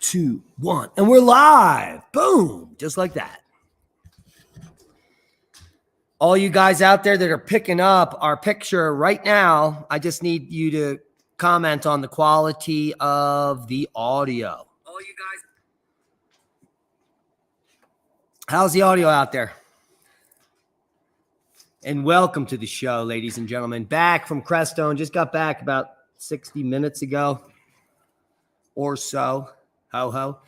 2, 1. And we're live. Boom. Just like that. All you guys out there that are picking up our picture right now, I just need you to comment on the quality of the audio. All you guys. How's the audio out there? And welcome to the show, ladies and gentlemen. Back from Crestone. Just got back about 60 minutes ago or so. Ho ho.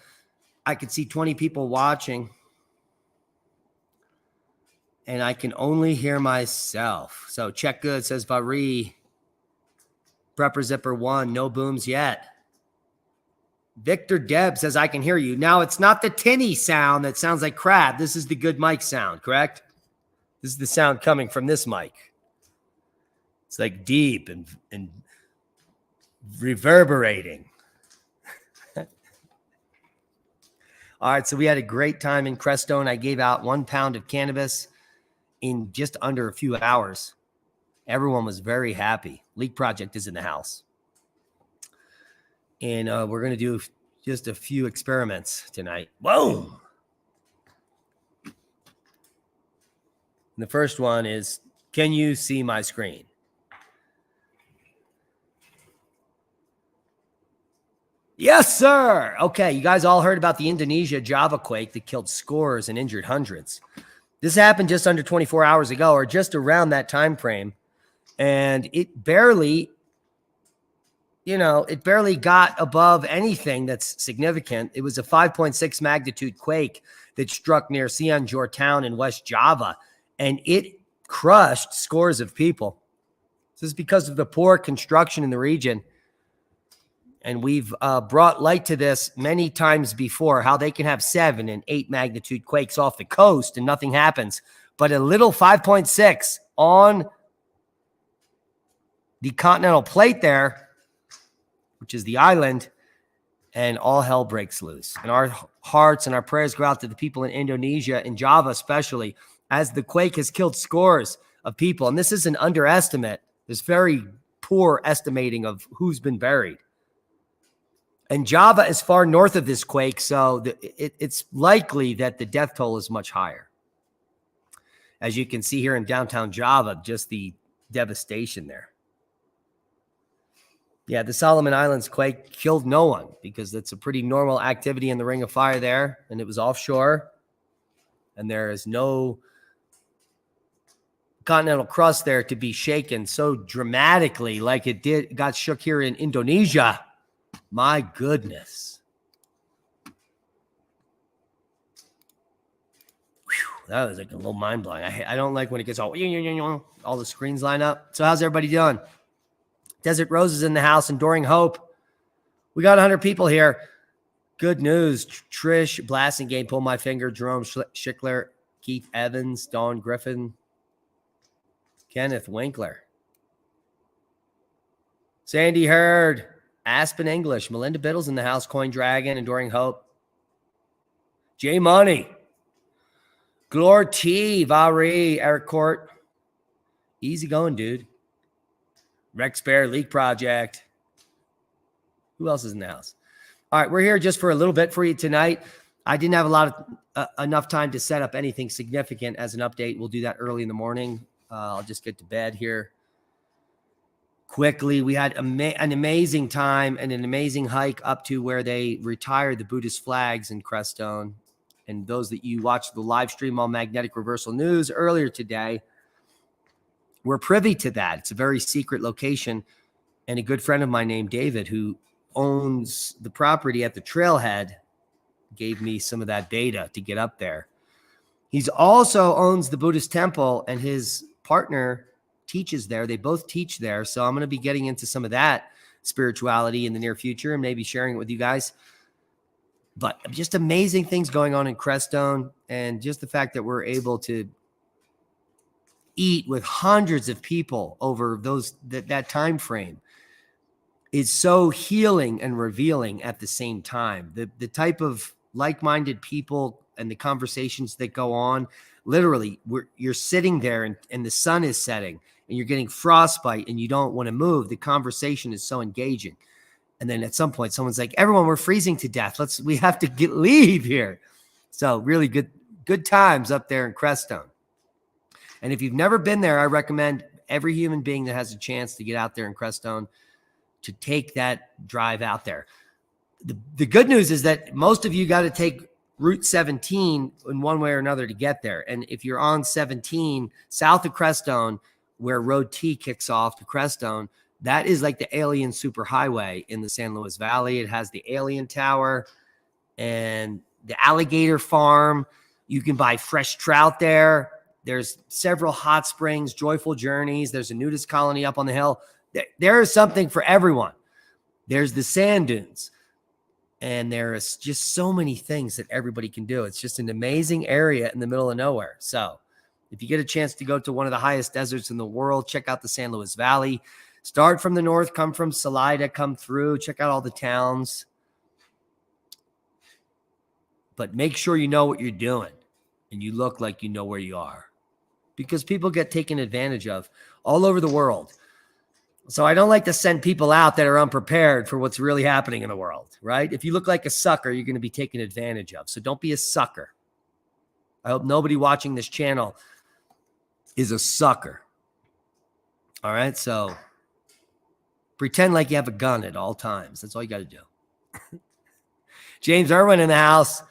I could see 20 people watching. And I can only hear myself. So check good, says Vari. Prepper Zipper 1, no booms yet. Victor Deb says, I can hear you. Now, it's not the tinny sound that sounds like crap. This is the good mic sound, correct? This is the sound coming from this mic. It's like deep and reverberating. All right, so we had a great time in Crestone. I gave out 1 pound of cannabis in just under a few hours. Everyone was very happy. Leak Project is in the house. And we're going to do just a few experiments tonight. Whoa! And the first one is, can you see my screen? Yes, sir. Okay, you guys all heard about the Indonesia Java quake that killed scores and injured hundreds. This happened just under 24 hours ago, or just around that time frame. And it barely, it barely got above anything that's significant. It was a 5.6 magnitude quake that struck near Cianjur town in West Java, and it crushed scores of people. This is because of the poor construction in the region. And we've brought light to this many times before, how they can have 7 and 8 magnitude quakes off the coast and nothing happens. But a little 5.6 on the continental plate there, which is the island, and all hell breaks loose. And our hearts and our prayers go out to the people in Indonesia, in Java especially, as the quake has killed scores of people. And this is an underestimate. There's very poor estimating of who's been buried. And Java is far north of this quake, so it's likely that the death toll is much higher. As you can see here in downtown Java, just the devastation there. Yeah, the Solomon Islands quake killed no one because that's a pretty normal activity in the Ring of Fire there, and it was offshore, and there is no continental crust there to be shaken so dramatically like it got shook here in Indonesia. My goodness. Whew, that was like a little mind-blowing. I don't like when it gets all the screens line up. So how's everybody doing? Desert Rose is in the house, Enduring Hope. We got 100 people here. Good news. Trish, Blasting Game, Pull My Finger, Jerome Schickler, Keith Evans, Dawn Griffin, Kenneth Winkler, Sandy Hurd, Aspen English, Melinda Biddle's in the house, Coin Dragon, Enduring Hope, J Money, Glor T, Vari, Eric Court, easy going, dude. Rex Bear, Leak Project. Who else is in the house? All right, we're here just for a little bit for you tonight. I didn't have a lot of enough time to set up anything significant as an update. We'll do that early in the morning. I'll just get to bed here quickly. We had an amazing time and an amazing hike up to where they retired the Buddhist flags in Crestone. And those that you watched the live stream on Magnetic Reversal News earlier today, we're privy to that. It's a very secret location. And a good friend of mine named David, who owns the property at the trailhead, gave me some of that data to get up there. He's also owns the Buddhist temple, and his partner teaches there. They both teach there. So I'm going to be getting into some of that spirituality in the near future and maybe sharing it with you guys. But just amazing things going on in Crestone, and just the fact that we're able to eat with hundreds of people over that time frame is so healing and revealing at the same time. The type of like-minded people and the conversations that go on, literally, you're sitting there and the sun is setting and you're getting frostbite and you don't want to move. The conversation is so engaging. And then at some point, someone's like, everyone, we're freezing to death. We have to leave here. So really good times up there in Crestone. And if you've never been there, I recommend every human being that has a chance to get out there in Crestone to take that drive out there. The good news is that most of you got to take Route 17 in one way or another to get there. And if you're on 17 south of Crestone, where Road T kicks off to Crestone, that is like the alien superhighway in the San Luis Valley. It has the alien tower and the alligator farm. You can buy fresh trout there. There's several hot springs, joyful journeys. There's a nudist colony up on the hill. There is something for everyone. There's the sand dunes. And there is just so many things that everybody can do. It's just an amazing area in the middle of nowhere. So if you get a chance to go to one of the highest deserts in the world, check out the San Luis Valley. Start from the north, come from Salida, come through, check out all the towns. But make sure you know what you're doing and you look like you know where you are, because people get taken advantage of all over the world. So I don't like to send people out that are unprepared for what's really happening in the world, right? If you look like a sucker, you're going to be taken advantage of. So don't be a sucker. I hope nobody watching this channel is a sucker. All right, so pretend like you have a gun at all times. That's all you got to do. James Irwin in the house.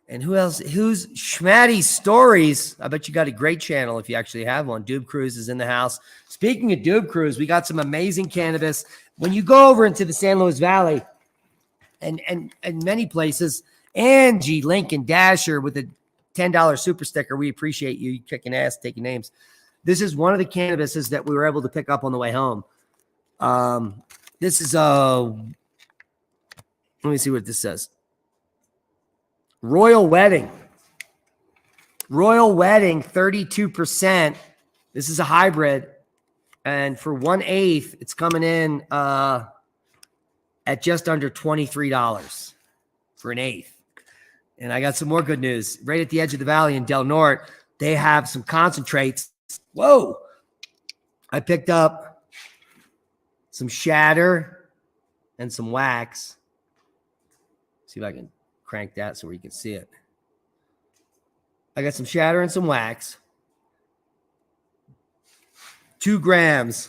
And who else? Who's Schmatty Stories? I bet you got a great channel if you actually have one. Doob Cruz is in the house. Speaking of Doob Cruz, we got some amazing cannabis. When you go over into the San Luis Valley and many places, Angie, Lincoln, Dasher with a $10 super sticker. We appreciate you kicking ass, taking names. This is one of the cannabises that we were able to pick up on the way home. This is let me see what this says. Royal Wedding. Royal Wedding, 32%. This is a hybrid. And for 1/8, it's coming in at just under $23 for an eighth. And I got some more good news. Right at the edge of the valley in Del Norte, they have some concentrates. Whoa. I picked up some shatter and some wax. See if I can crank that so you can see it. I got some shatter and some wax. 2 grams,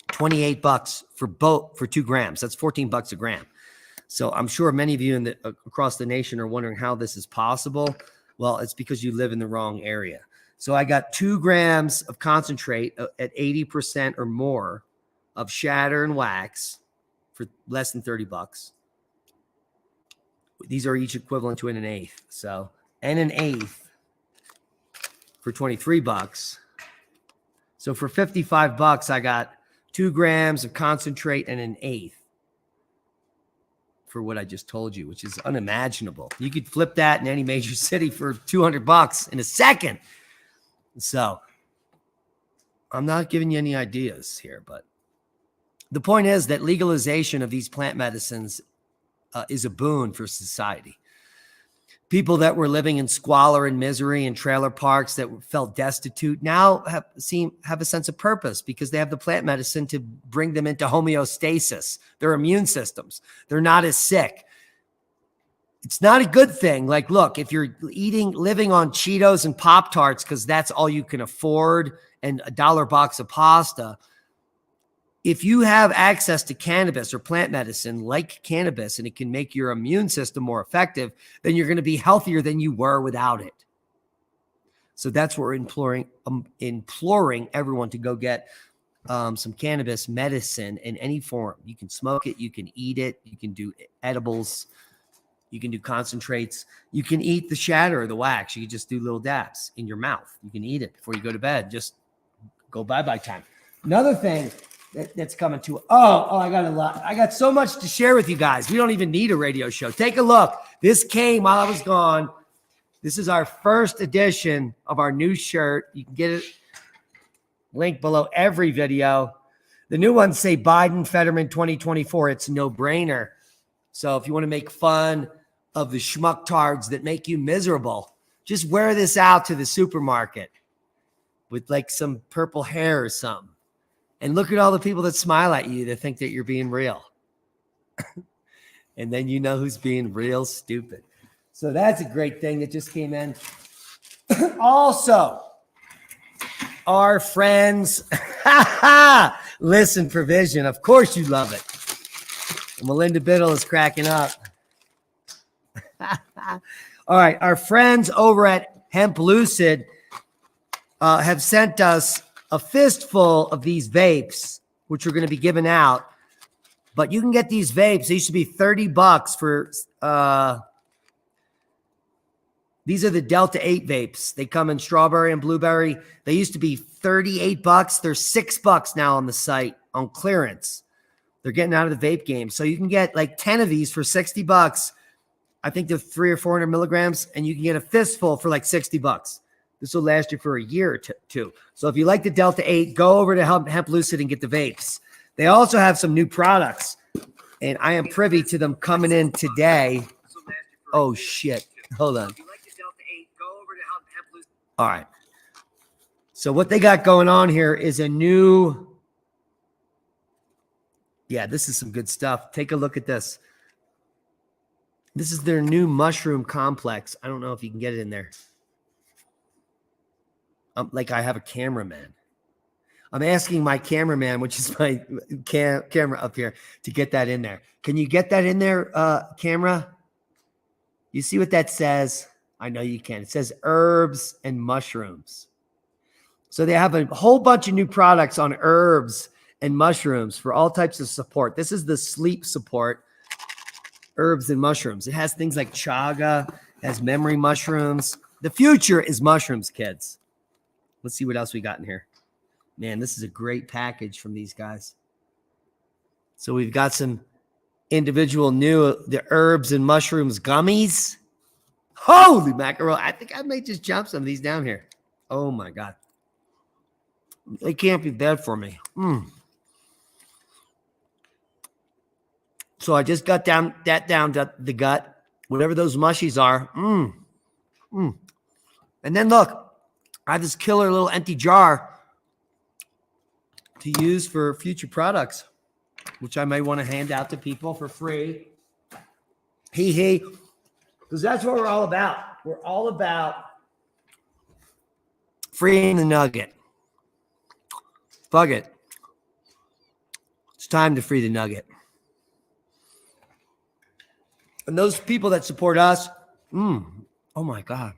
$28 for 2 grams. That's $14 a gram. So I'm sure many of you across the nation are wondering how this is possible. Well, it's because you live in the wrong area. So I got 2 grams of concentrate at 80% or more of shatter and wax for less than $30. These are each equivalent to an eighth. So, and an eighth for $23. So for $55, I got 2 grams of concentrate and an eighth for what I just told you, which is unimaginable. You could flip that in any major city for $200 in a second. So I'm not giving you any ideas here, but the point is that legalization of these plant medicines is a boon for society. People that were living in squalor and misery in trailer parks that felt destitute now have a sense of purpose because they have the plant medicine to bring them into homeostasis, their immune systems. They're not as sick. It's not a good thing. Like, look, if you're living on Cheetos and Pop-Tarts because that's all you can afford and a $1 box of pasta, if you have access to cannabis or plant medicine like cannabis and it can make your immune system more effective, then you're going to be healthier than you were without it. So that's what we're imploring everyone to go get some cannabis medicine in any form. You can smoke it, you can eat it, you can do edibles, you can do concentrates, you can eat the shatter or the wax. You can just do little dabs in your mouth. You can eat it before you go to bed. Just go bye-bye time. Another thing that's coming to I got a lot. I got so much to share with you guys. We don't even need a radio show. Take a look. This came while I was gone. This is our first edition of our new shirt. You can get it linked below every video. The new ones say Biden Fetterman 2024. It's no brainer. So if you want to make fun of the schmucktards that make you miserable, just wear this out to the supermarket with like some purple hair or something. And look at all the people that smile at you that think that you're being real. And then you know who's being real stupid. So that's a great thing that just came in. Also, our friends, Listen Provision. Of course you love it. Melinda Biddle is cracking up. All right, our friends over at Hemp Lucid have sent us a fistful of these vapes, which we're going to be giving out. But you can get these vapes. They used to be $30 for, these are the Delta 8 vapes. They come in strawberry and blueberry. They used to be $38. They're $6 now on the site on clearance. They're getting out of the vape game. So you can get like 10 of these for $60. I think they're 300 or 400 milligrams, and you can get a fistful for like $60. This will last you for a year or two. So if you like the Delta 8, go over to Hemp Lucid and get the vapes. They also have some new products, and I am privy to them coming in today. Oh, shit. Hold on. All right. So what they got going on here is a new... Yeah, this is some good stuff. Take a look at this. This is their new mushroom complex. I don't know if you can get it in there. Like I have a cameraman. I'm asking my cameraman, which is my camera up here, to get that in there. Can you get that in there, camera? You see what that says? I know you can. It says herbs and mushrooms. So they have a whole bunch of new products on herbs and mushrooms for all types of support. This is the sleep support, herbs and mushrooms. It has things like chaga, has memory mushrooms. The future is mushrooms, kids. Let's see what else we got in here. Man, this is a great package from these guys. So we've got some individual the herbs and mushrooms gummies. Holy mackerel. I think I may just jump some of these down here. Oh my God. They can't be bad for me. So I just got down to the gut, whatever those mushies are. And then look, I have this killer little empty jar to use for future products, which I may want to hand out to people for free. Because that's what we're all about. We're all about freeing the nugget. Fuck it. It's time to free the nugget. And those people that support us, oh my God.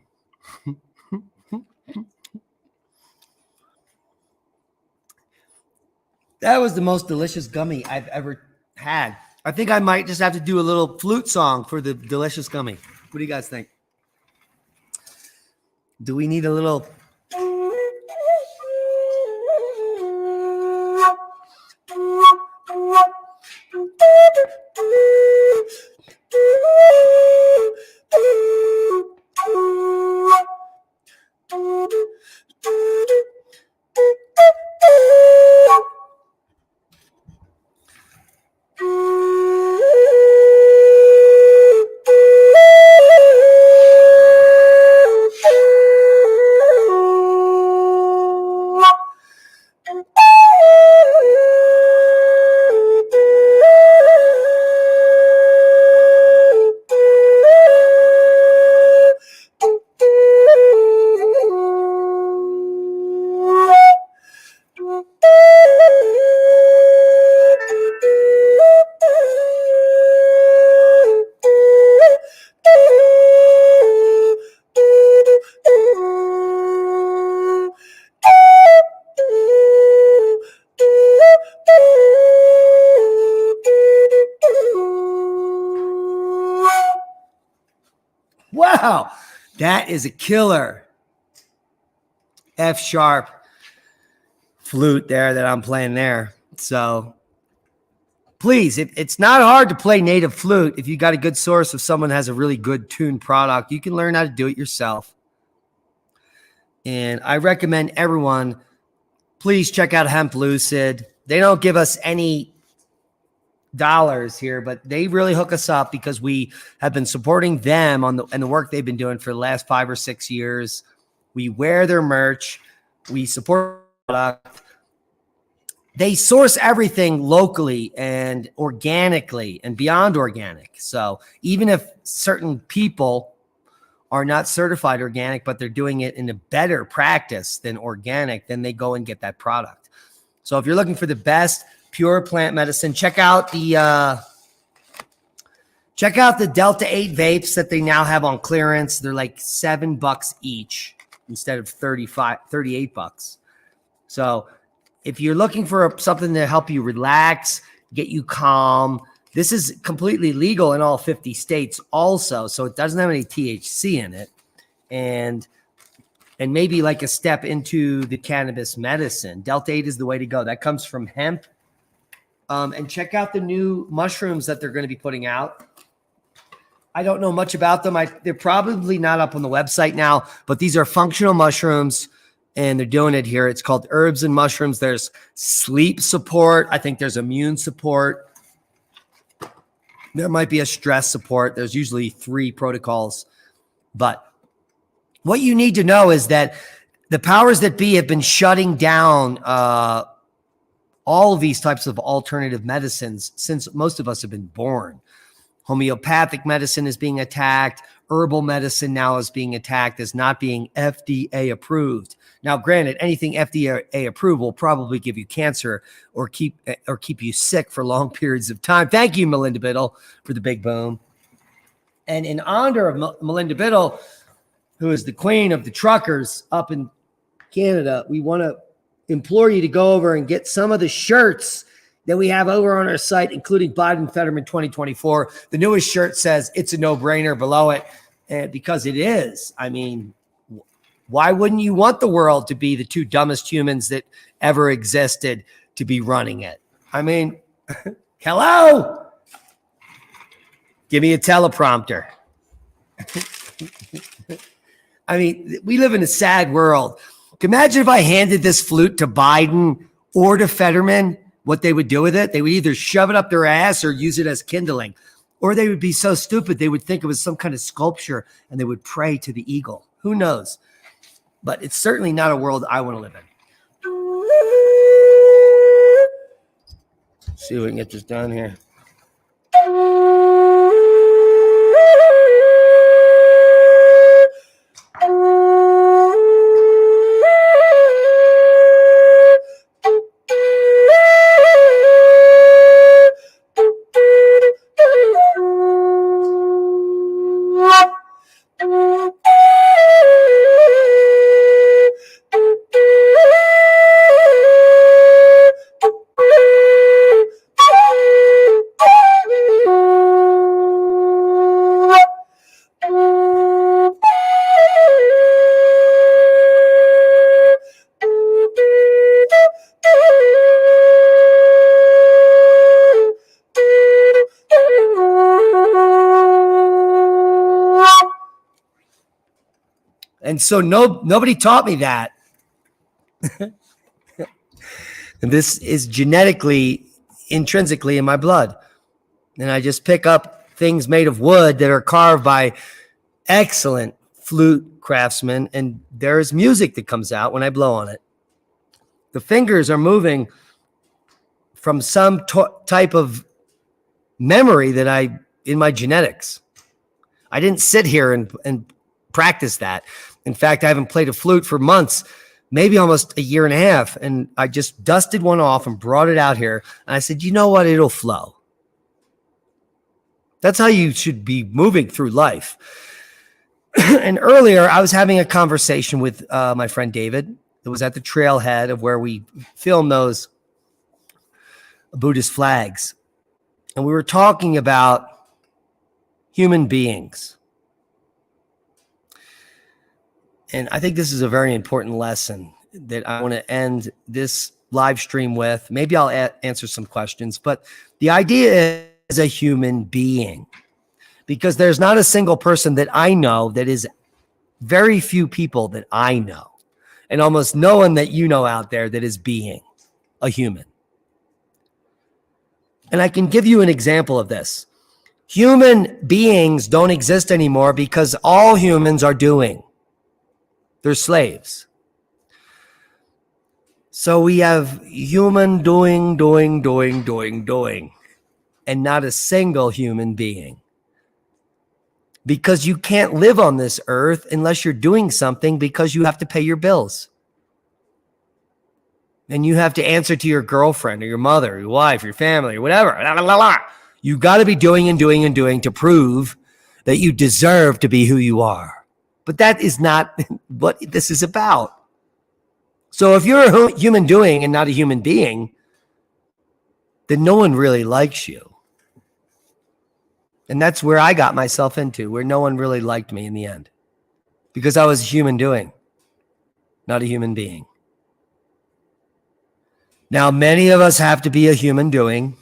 That was the most delicious gummy I've ever had. I think I might just have to do a little flute song for the delicious gummy. What do you guys think? Do we need a little... Wow, that is a killer F sharp flute there that I'm playing there. So please, it's not hard to play native flute. If you got a good source, if someone has a really good tuned product, you can learn how to do it yourself. And I recommend everyone, please check out Hemp Lucid. They don't give us any dollars here, but they really hook us up because we have been supporting them and the work they've been doing for the last 5 or 6 years. We wear their merch. We support product. they source everything locally and organically and beyond organic. So even if certain people are not certified organic, but they're doing it in a better practice than organic, then they go and get that product. So if you're looking for the best pure plant medicine, check out the Delta 8 vapes that they now have on clearance. They're like $7 each instead of $38. So if you're looking for something to help you relax, get you calm, this is completely legal in all 50 states also. So it doesn't have any THC in it. And maybe like a step into the cannabis medicine. Delta 8 is the way to go. That comes from hemp. And check out the new mushrooms that they're going to be putting out. I don't know much about them. They're probably not up on the website now, but these are functional mushrooms, and they're doing it here. It's called Herbs and Mushrooms. There's sleep support. I think there's immune support. There might be a stress support. There's usually 3 protocols. But what you need to know is that the powers that be have been shutting down all of these types of alternative medicines since most of us have been born. Homeopathic medicine is being attacked. Herbal medicine now is being attacked as not being FDA approved. Now, granted, anything FDA approved will probably give you cancer or keep you sick for long periods of time. Thank you, Melinda Biddle, for the big boom. And in honor of Melinda Biddle, who is the queen of the truckers up in Canada, we want to implore you to go over and get some of the shirts that we have over on our site, including Biden Fetterman 2024. The newest shirt says it's a no-brainer below it, and because it is. I mean, why wouldn't you want the world to be the 2 dumbest humans that ever existed to be running it? I mean, hello? Give me a teleprompter. I mean, we live in a sad world. Imagine if I handed this flute to Biden or to Fetterman, what they would do with it. They would either shove it up their ass or use it as kindling, or they would be so stupid they would think it was some kind of sculpture and they would pray to the eagle. Who knows? But it's certainly not a world I want to live in. Let's see if we can get this done here. And so nobody taught me that. And this is genetically, intrinsically in my blood. And I just pick up things made of wood that are carved by excellent flute craftsmen. And there is music that comes out when I blow on it. The fingers are moving from some type of memory that in my genetics. I didn't sit here and practice that. In fact, I haven't played a flute for months, maybe almost a year and a half. And I just dusted one off and brought it out here. And I said, you know what? It'll flow. That's how you should be moving through life. And earlier, I was having a conversation with my friend David. It was at the trailhead of where we film those Buddhist flags. And we were talking about human beings. And I think this is a very important lesson that I want to end this live stream with. Maybe I'll answer some questions, but the idea is a human being, because there's not a single person that I know that is very few people that I know, and almost no one that you know out there that is being a human. And I can give you an example of this. Human beings don't exist anymore because all humans are doing. They're slaves. So we have human doing, and not a single human being. Because you can't live on this earth unless you're doing something, because you have to pay your bills. And you have to answer to your girlfriend or your mother, or your wife, or your family, or whatever. You got to be doing to prove that you deserve to be who you are. But that is not what this is about. So if you're a human doing and not a human being, then no one really likes you. And that's where I got myself into, where no one really liked me in the end, because I was a human doing, not a human being. Now, many of us have to be a human doing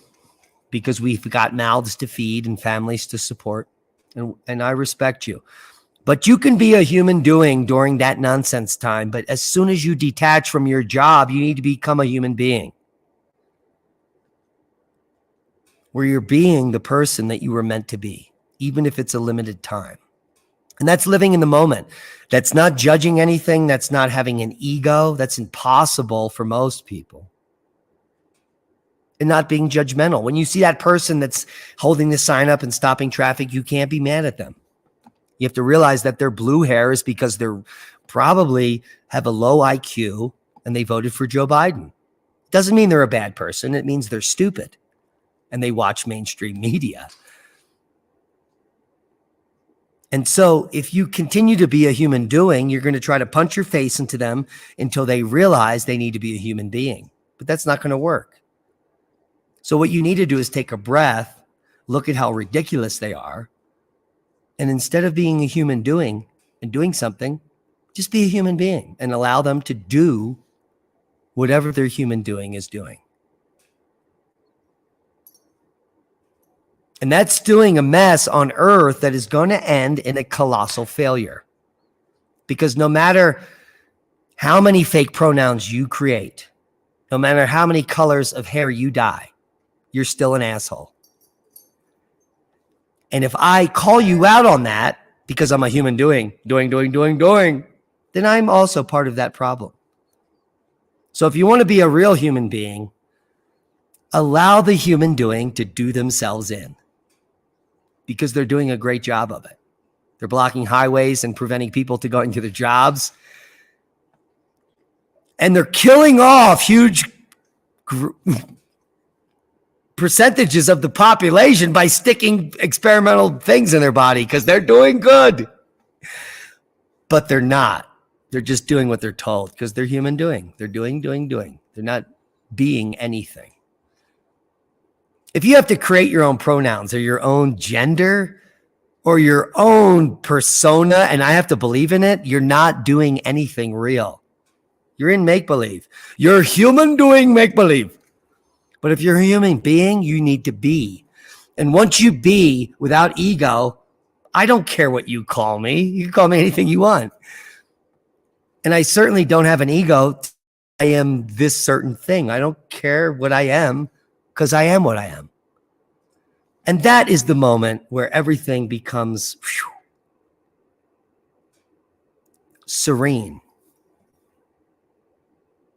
because we've got mouths to feed and families to support. And I respect you. But you can be a human doing during that nonsense time. But as soon as you detach from your job, you need to become a human being, where you're being the person that you were meant to be, even if it's a limited time. And that's living in the moment. That's not judging anything. That's not having an ego. That's impossible for most people. And not being judgmental. When you see that person that's holding the sign up and stopping traffic, you can't be mad at them. You have to realize that their blue hair is because they're probably have a low IQ and they voted for Joe Biden. Doesn't mean they're a bad person. It means they're stupid and they watch mainstream media. And so if you continue to be a human doing, you're going to try to punch your face into them until they realize they need to be a human being. But that's not going to work. So what you need to do is take a breath, look at how ridiculous they are, and instead of being a human doing and doing something, just be a human being and allow them to do whatever their human doing is doing. And that's doing a mess on earth that is going to end in a colossal failure. Because no matter how many fake pronouns you create, no matter how many colors of hair you dye, you're still an asshole. And if I call you out on that because I'm a human doing, then I'm also part of that problem. So if you want to be a real human being, allow the human doing to do themselves in, because they're doing a great job of it. They're blocking highways and preventing people to going to their jobs. And they're killing off huge percentages of the population by sticking experimental things in their body because they're doing good. But they're not. They're just doing what they're told because they're human doing. They're doing. They're not being anything. If you have to create your own pronouns or your own gender or your own persona, and I have to believe in it, you're not doing anything real. You're in make-believe. You're human doing make-believe. But if you're a human being, you need to be. And once you be without ego, I don't care what you call me. You can call me anything you want. And I certainly don't have an ego. I am this certain thing. I don't care what I am because I am what I am. And that is the moment where everything becomes serene.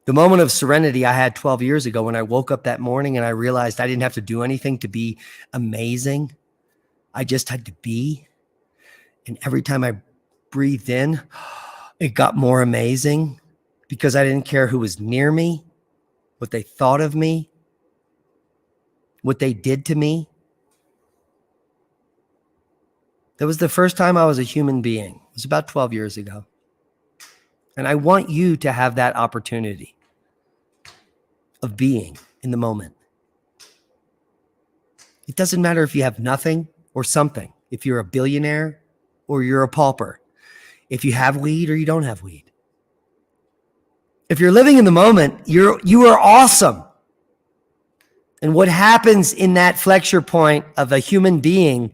The moment of serenity I had 12 years ago when I woke up that morning and I realized I didn't have to do anything to be amazing. I just had to be. And every time I breathed in, it got more amazing because I didn't care who was near me, what they thought of me, what they did to me. That was the first time I was a human being. It was about 12 years ago. And I want you to have that opportunity of being in the moment. It doesn't matter if you have nothing or something, if you're a billionaire or you're a pauper, if you have weed or you don't have weed. If you're living in the moment, you are awesome. And what happens in that flexure point of a human being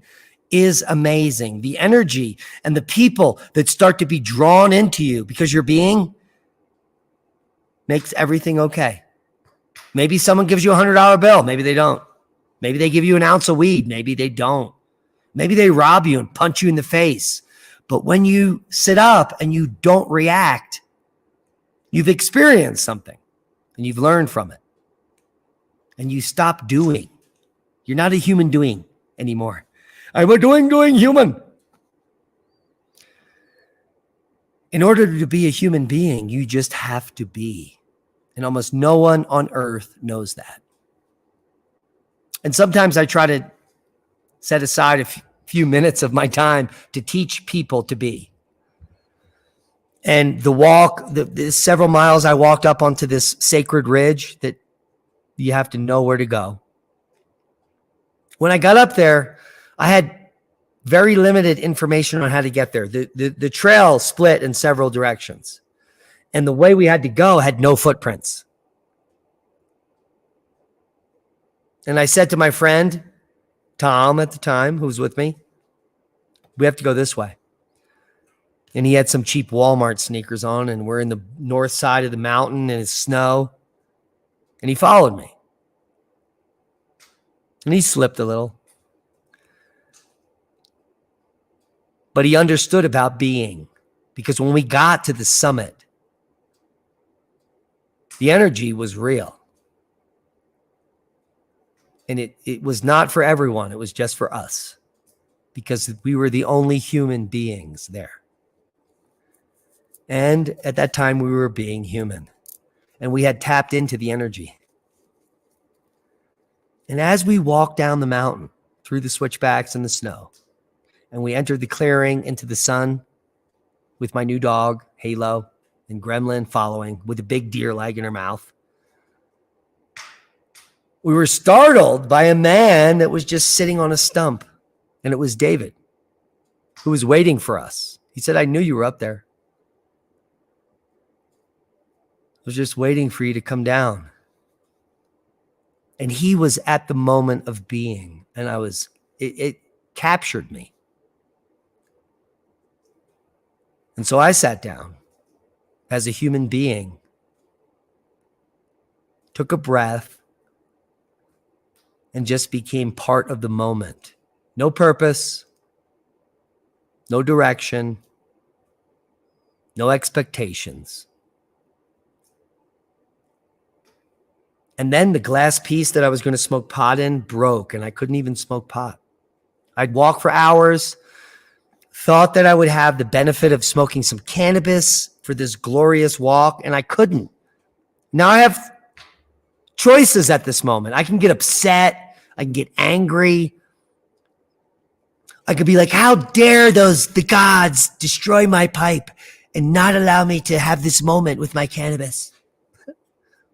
is amazing. The energy and the people that start to be drawn into you because you're being makes everything okay. Maybe someone gives you $100 bill. Maybe they don't. Maybe they give you an ounce of weed. Maybe they don't. Maybe they rob you and punch you in the face. But when you sit up and you don't react, you've experienced something. and you've learned from it, and you stop doing. You're not a human doing anymore. I'm a doing human. In order to be a human being, you just have to be. And almost no one on earth knows that. And sometimes I try to set aside a few minutes of my time to teach people to be. And the walk, the several miles I walked up onto this sacred ridge that you have to know where to go. When I got up there, I had very limited information on how to get there. The trail split in several directions. And the way we had to go had no footprints. And I said to my friend, Tom at the time, who was with me, we have to go this way. And he had some cheap Walmart sneakers on, and we're in the north side of the mountain and it's snow. And he followed me. And he slipped a little. But he understood about being. Because when we got to the summit, the energy was real. And it was not for everyone. It was just for us. Because we were the only human beings there. And at that time, we were being human. And we had tapped into the energy. And as we walked down the mountain, through the switchbacks and the snow, and we entered the clearing into the sun with my new dog, Halo, and Gremlin following with a big deer leg in her mouth, we were startled by a man that was just sitting on a stump. And it was David, who was waiting for us. He said, I knew you were up there. I was just waiting for you to come down. And he was at the moment of being. And it captured me. And so I sat down as a human being, took a breath, and just became part of the moment. No purpose, no direction, no expectations. And then the glass piece that I was going to smoke pot in broke, and I couldn't even smoke pot. I'd walk for hours, thought that I would have the benefit of smoking some cannabis for this glorious walk, and I couldn't. Now I have choices at this moment. I can get upset. I can get angry. I could be like, how dare the gods destroy my pipe and not allow me to have this moment with my cannabis?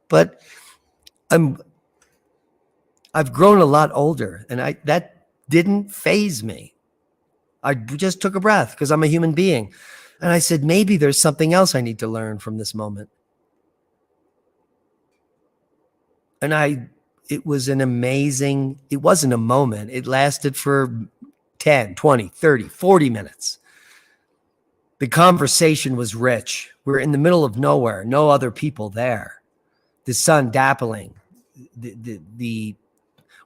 But I've grown a lot older, and that didn't faze me. I just took a breath because I'm a human being. And I said, maybe there's something else I need to learn from this moment. And it was an amazing, it wasn't a moment. It lasted for 10, 20, 30, 40 minutes. The conversation was rich. We're in the middle of nowhere, no other people there. The sun dappling.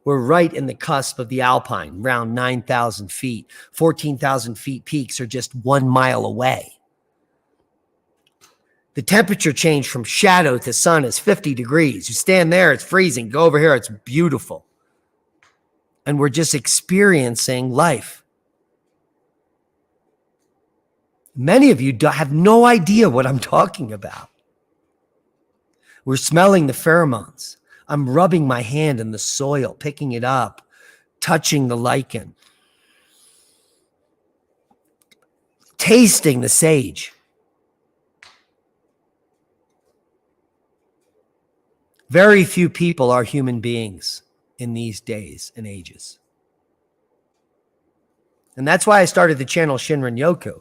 We're right in the cusp of the Alpine, around 9,000 feet. 14,000 feet peaks are just 1 mile away. The temperature change from shadow to sun is 50 degrees. You stand there, it's freezing. Go over here, it's beautiful. And we're just experiencing life. Many of you have no idea what I'm talking about. We're smelling the pheromones. I'm rubbing my hand in the soil, picking it up, touching the lichen, tasting the sage. Very few people are human beings in these days and ages. And that's why I started the channel Shinrin Yoku,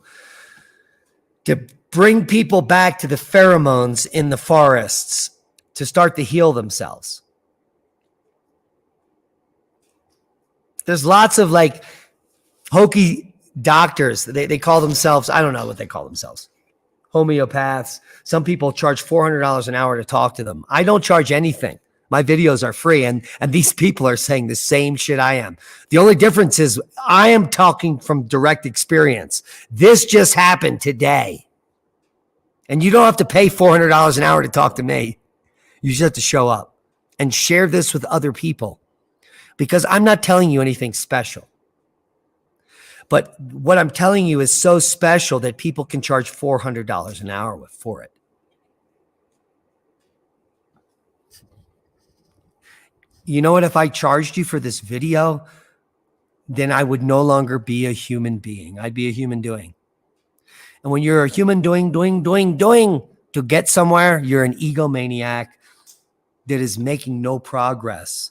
to bring people back to the pheromones in the forests, to start to heal themselves. There's lots of like hokey doctors. They call themselves, I don't know what they call themselves, homeopaths. Some people charge $400 an hour to talk to them. I don't charge anything. My videos are free, and these people are saying the same shit I am. The only difference is I am talking from direct experience. This just happened today. And you don't have to pay $400 an hour to talk to me. You just have to show up and share this with other people, because I'm not telling you anything special. But what I'm telling you is so special that people can charge $400 an hour for it. You know what? If I charged you for this video, then I would no longer be a human being. I'd be a human doing. And when you're a human doing to get somewhere, you're an egomaniac that is making no progress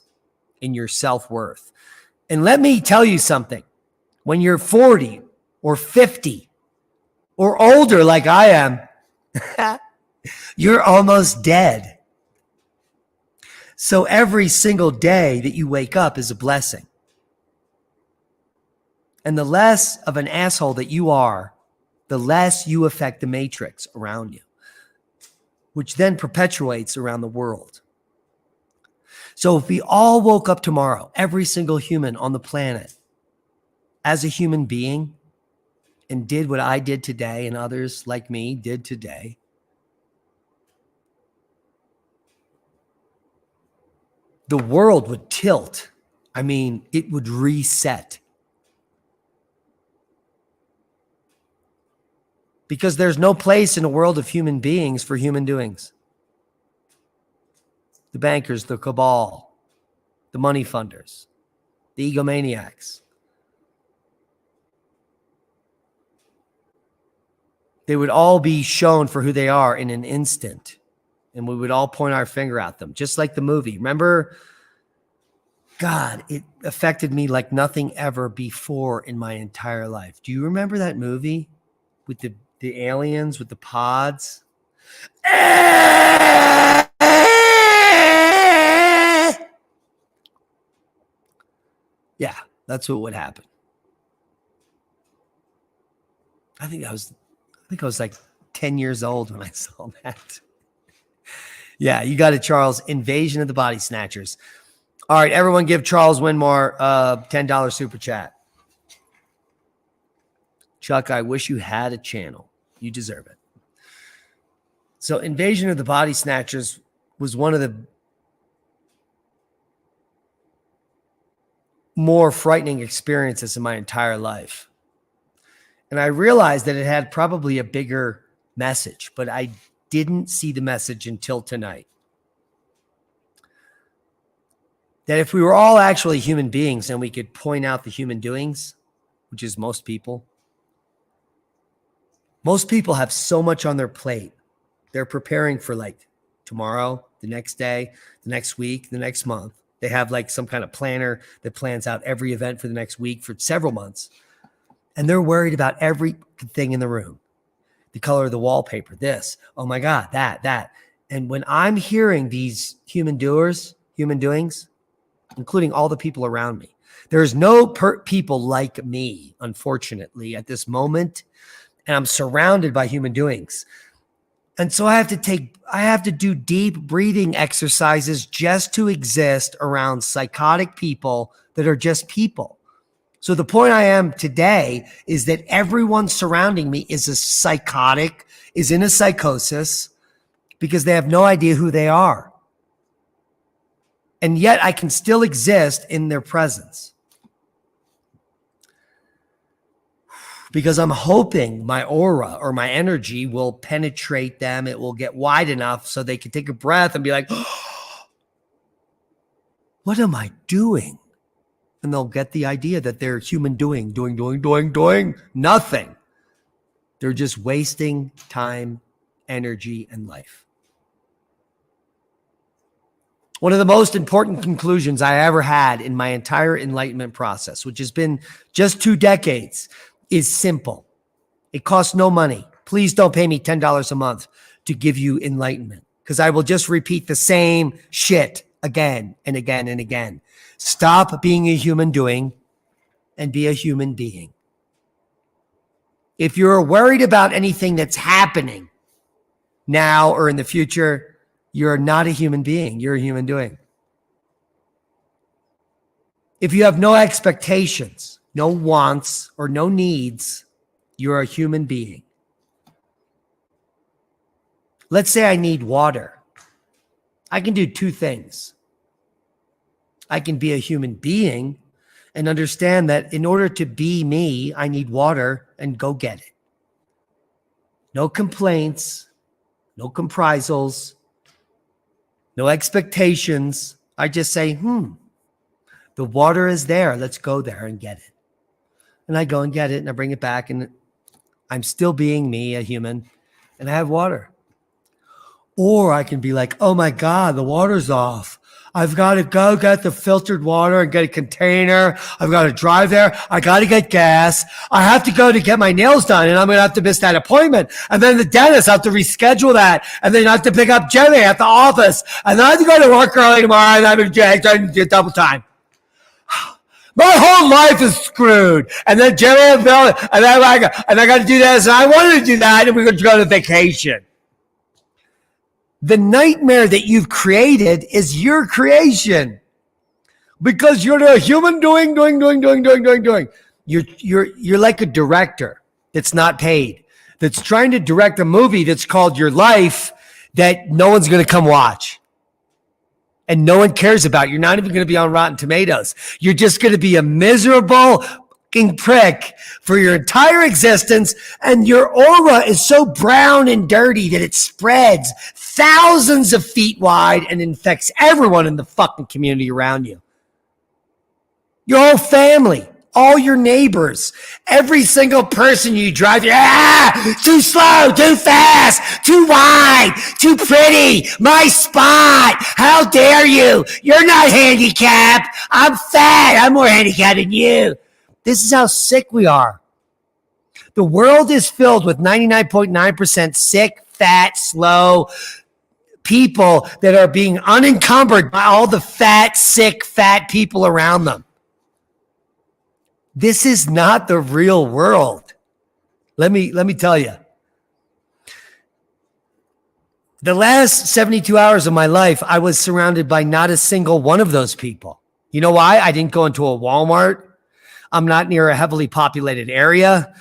in your self-worth. And let me tell you something. When you're 40 or 50 or older like I am, you're almost dead. So every single day that you wake up is a blessing. And the less of an asshole that you are, the less you affect the matrix around you, which then perpetuates around the world. So if we all woke up tomorrow, every single human on the planet, as a human being, and did what I did today and others like me did today, the world would tilt. I mean, it would reset. Because there's no place in a world of human beings for human doings. The bankers, the cabal, the money funders, the egomaniacs. They would all be shown for who they are in an instant. And we would all point our finger at them, just like the movie. Remember, God, it affected me like nothing ever before in my entire life. Do you remember that movie with the aliens, with the pods? Yeah, that's what would happen. I think I was like 10 years old when I saw that. Yeah, you got it, Charles. Invasion of the Body Snatchers. All right, everyone give Charles Winmore $10 super chat. Chuck, I wish you had a channel. You deserve it. So Invasion of the Body Snatchers was one of the more frightening experiences in my entire life. And I realized that it had probably a bigger message, but I didn't see the message until tonight. That if we were all actually human beings and we could point out the human doings, which is most people have so much on their plate. They're preparing for like tomorrow, the next day, the next week, the next month. They have like some kind of planner that plans out every event for the next week for several months. And they're worried about everything in the room. The color of the wallpaper, this, oh my God, that. And when I'm hearing these human doings, including all the people around me, there's no people like me, unfortunately, at this moment. And I'm surrounded by human doings. And so I have to do deep breathing exercises just to exist around psychotic people that are just people. So the point I am today is that everyone surrounding me is a psychotic, is in a psychosis because they have no idea who they are. And yet I can still exist in their presence. Because I'm hoping my aura or my energy will penetrate them. It will get wide enough so they can take a breath and be like, oh, what am I doing? And they'll get the idea that they're human doing nothing. They're just wasting time, energy, and life. One of the most important conclusions I ever had in my entire enlightenment process, which has been just 2 decades, is simple. It costs no money. Please don't pay me $10 a month to give you enlightenment, because I will just repeat the same shit again and again and again. Stop being a human doing and be a human being. If you're worried about anything that's happening now or in the future, you're not a human being. You're a human doing. If you have no expectations, no wants, or no needs, you're a human being. Let's say I need water. I can do two things. I can be a human being and understand that in order to be me, I need water and go get it. No complaints, no comprisals, no expectations. I just say, the water is there. Let's go there and get it. And I go and get it and I bring it back and I'm still being me, a human, and I have water. Or I can be like, oh my God, the water's off. I've got to go get the filtered water and get a container. I've got to drive there. I got to get gas. I have to go to get my nails done and I'm going to have to miss that appointment. And then the dentist, I have to reschedule that. And then I have to pick up Jimmy at the office. And then I have to go to work early tomorrow and I'm going to do double time. My whole life is screwed. And then Jimmy and Bill, and I got to do this. And I wanted to do that. And we're going to go to vacation. The nightmare that you've created is your creation because you're a human doing. You're like a director that's not paid, that's trying to direct a movie that's called Your Life that no one's going to come watch and no one cares about. You're not even going to be on Rotten Tomatoes. You're just going to be a miserable prick for your entire existence, and your aura is so brown and dirty that it spreads thousands of feet wide and infects everyone in the fucking community around you. Your whole family, all your neighbors, every single person you drive, too slow, too fast, too wide, too pretty, my spot, how dare you? You're not handicapped. I'm fat. I'm more handicapped than you. This is how sick we are. The world is filled with 99.9% sick, fat, slow people that are being unencumbered by all the fat, sick, fat people around them. This is not the real world. Let me tell you. The last 72 hours of my life, I was surrounded by not a single one of those people. You know why? I didn't go into a Walmart. I'm not near a heavily populated area.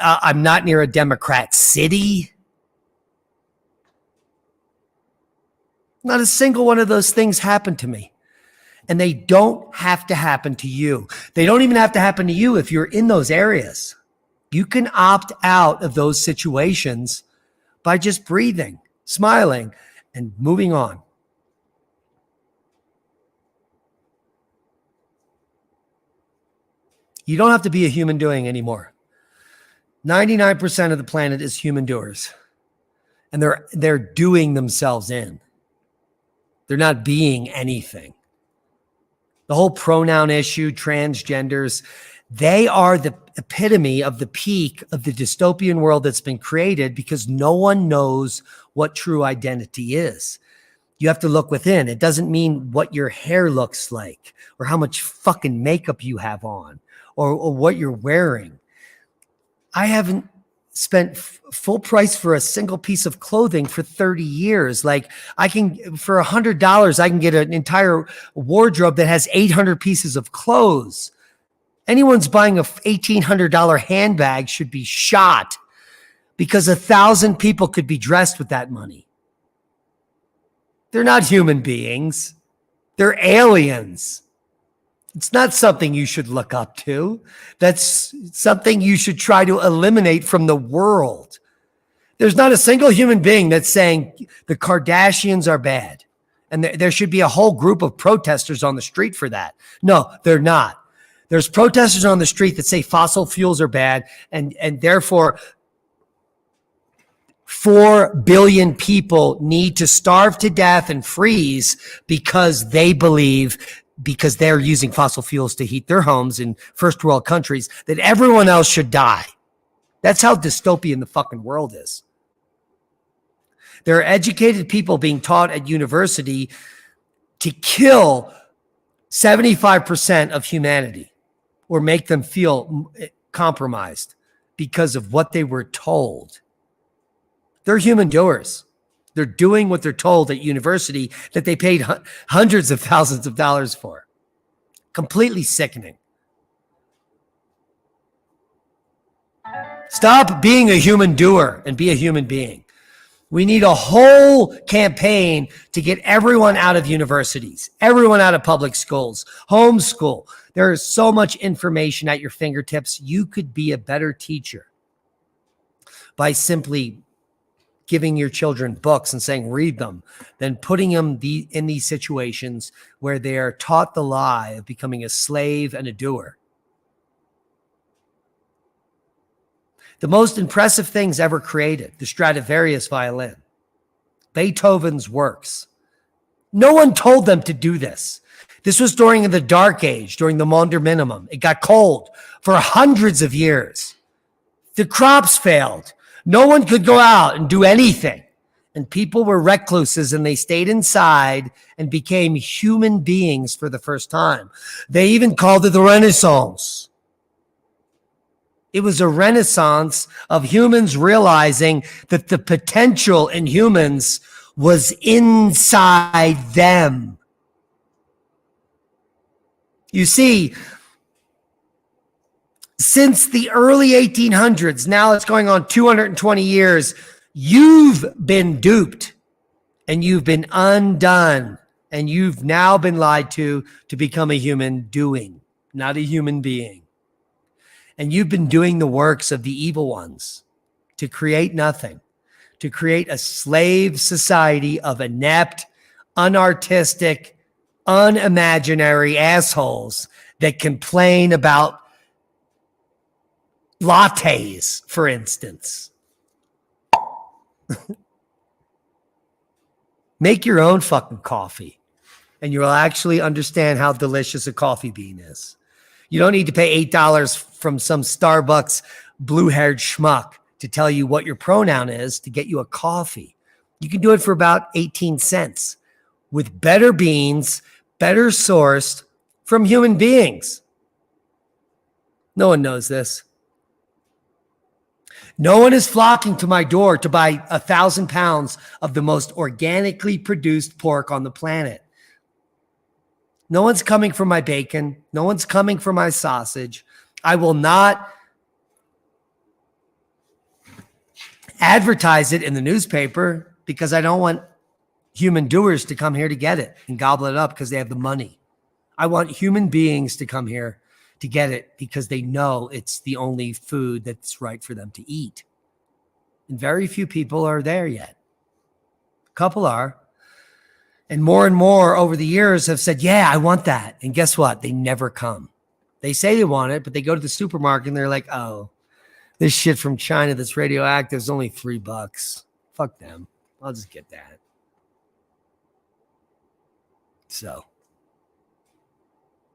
I'm not near a Democrat city. Not a single one of those things happened to me. And they don't have to happen to you. They don't even have to happen to you if you're in those areas. You can opt out of those situations by just breathing, smiling, and moving on. You don't have to be a human doing anymore. 99% of the planet is human doers. And they're doing themselves in. They're not being anything. The whole pronoun issue, transgenders, they are the epitome of the peak of the dystopian world that's been created because no one knows what true identity is. You have to look within. It doesn't mean what your hair looks like or how much fucking makeup you have on or what you're wearing. I haven't spent full price for a single piece of clothing for 30 years. Like I can, for $100, I can get an entire wardrobe that has 800 pieces of clothes. Anyone's buying a $1,800 handbag should be shot because 1,000 people could be dressed with that money. They're not human beings. They're aliens. It's not something you should look up to. That's something you should try to eliminate from the world. There's not a single human being that's saying the Kardashians are bad. And there should be a whole group of protesters on the street for that. No, they're not. There's protesters on the street that say fossil fuels are bad and therefore 4 billion people need to starve to death and freeze because they believe, because they're using fossil fuels to heat their homes in first world countries, that everyone else should die. That's how dystopian the fucking world is. There are educated people being taught at university to kill 75% of humanity or make them feel compromised because of what they were told. They're human doers. They're doing what they're told at university that they paid hundreds of thousands of dollars for. Completely sickening. Stop being a human doer and be a human being. We need a whole campaign to get everyone out of universities, everyone out of public schools, homeschool. There is so much information at your fingertips. You could be a better teacher by simply giving your children books and saying, read them, than putting them in these situations where they are taught the lie of becoming a slave and a doer. The most impressive things ever created, the Stradivarius violin, Beethoven's works. No one told them to do this. This was during the Dark Age, during the Maunder Minimum. It got cold for hundreds of years. The crops failed. No one could go out and do anything. And people were recluses and they stayed inside and became human beings for the first time. They even called it the Renaissance. It was a renaissance of humans realizing that the potential in humans was inside them. You see, since the early 1800s, now it's going on 220 years, you've been duped and you've been undone and you've now been lied to become a human doing, not a human being. And you've been doing the works of the evil ones to create nothing, to create a slave society of inept, unartistic, unimaginary assholes that complain about lattes, for instance. Make your own fucking coffee and you'll actually understand how delicious a coffee bean is. You don't need to pay $8 from some Starbucks blue-haired schmuck to tell you what your pronoun is to get you a coffee. You can do it for about 18 cents with better beans, better sourced from human beings. No one knows this. No one is flocking to my door to buy 1,000 pounds of the most organically produced pork on the planet. No one's coming for my bacon. No one's coming for my sausage. I will not advertise it in the newspaper because I don't want human doers to come here to get it and gobble it up because they have the money. I want human beings to come here to get it because they know it's the only food that's right for them to eat. And very few people are there yet. A couple are. And more over the years have said, yeah, I want that. And guess what? They never come. They say they want it, but they go to the supermarket and they're like, oh, this shit from China that's radioactive is only $3. Fuck them. I'll just get that. So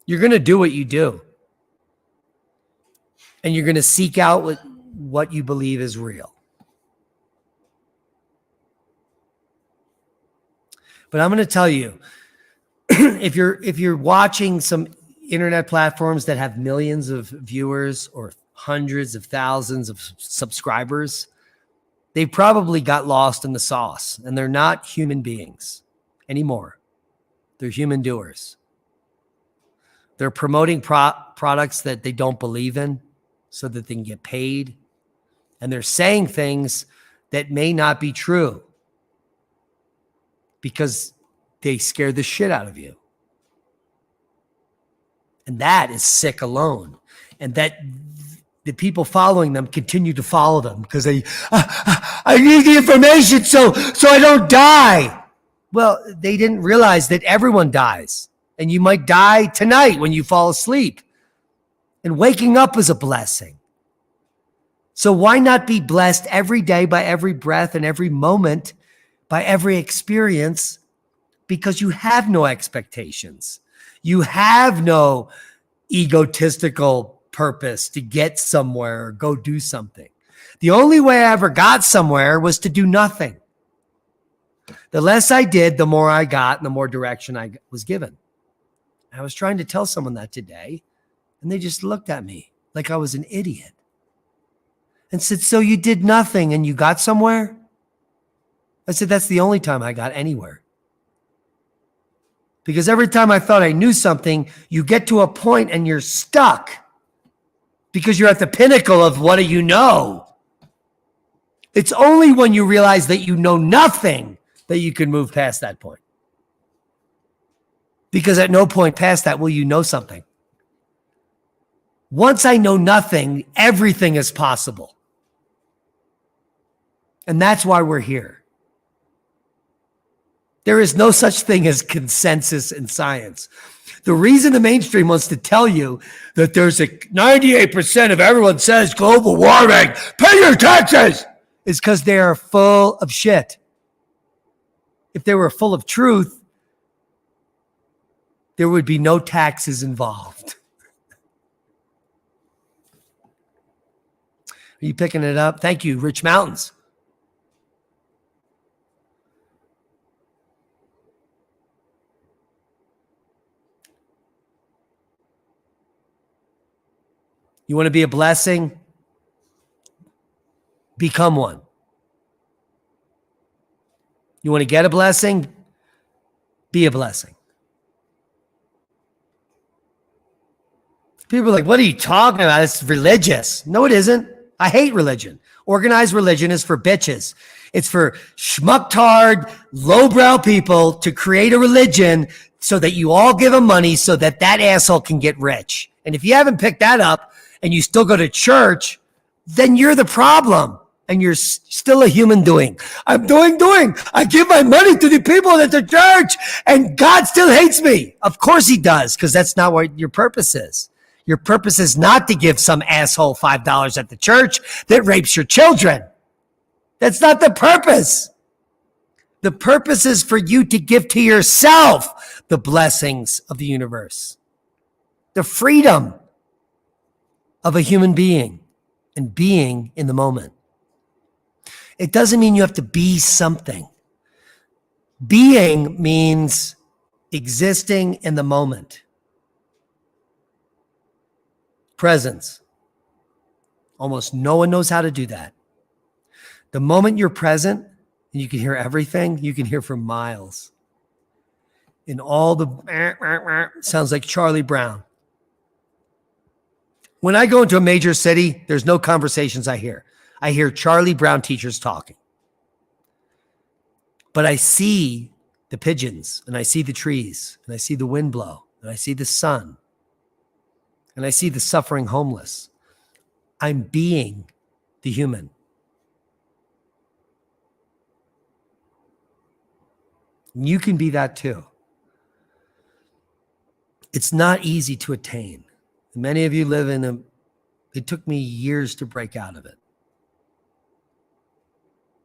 you're going to do what you do. And you're going to seek out what you believe is real. But I'm going to tell you, if you're watching some internet platforms that have millions of viewers or hundreds of thousands of subscribers, they probably got lost in the sauce and they're not human beings anymore. They're human doers. They're promoting products that they don't believe in so that they can get paid. And they're saying things that may not be true because they scare the shit out of you. And that is sick alone. And that the people following them continue to follow them because I need the information so I don't die. Well, they didn't realize that everyone dies. And you might die tonight when you fall asleep. And waking up is a blessing. So why not be blessed every day by every breath and every moment, by every experience? Because you have no expectations. You have no egotistical purpose to get somewhere or go do something. The only way I ever got somewhere was to do nothing. The less I did, the more I got and the more direction I was given. I was trying to tell someone that today, and they just looked at me like I was an idiot and said, so you did nothing and you got somewhere? I said, that's the only time I got anywhere. Because every time I thought I knew something, you get to a point and you're stuck because you're at the pinnacle of what do you know? It's only when you realize that you know nothing that you can move past that point. Because at no point past that will you know something. Once I know nothing, everything is possible. And that's why we're here. There is no such thing as consensus in science. The reason the mainstream wants to tell you that there's a 98% of everyone says global warming, pay your taxes, is because they are full of shit. If they were full of truth, there would be no taxes involved. Are you picking it up? Thank you, Rich Mountains. You want to be a blessing? Become one. You want to get a blessing? Be a blessing. People are like, what are you talking about? It's religious. No, it isn't. I hate religion. Organized religion is for bitches. It's for schmucktard, lowbrow people to create a religion so that you all give them money so that that asshole can get rich. And if you haven't picked that up and you still go to church, then you're the problem. And you're still a human doing. I'm doing. I give my money to the people at the church and God still hates me. Of course he does, because that's not what your purpose is. Your purpose is not to give some asshole $5 at the church that rapes your children. That's not the purpose. The purpose is for you to give to yourself the blessings of the universe, the freedom of a human being and being in the moment. It doesn't mean you have to be something. Being means existing in the moment. Presence. Almost no one knows how to do that. The moment you're present and you can hear everything, you can hear for miles. And all the sounds like Charlie Brown. When I go into a major city, there's no conversations I hear. I hear Charlie Brown teachers talking. But I see the pigeons, and I see the trees, and I see the wind blow, and I see the sun, and I see the suffering homeless. I'm being the human. You can be that too. It's not easy to attain. Many of you live in it took me years to break out of it.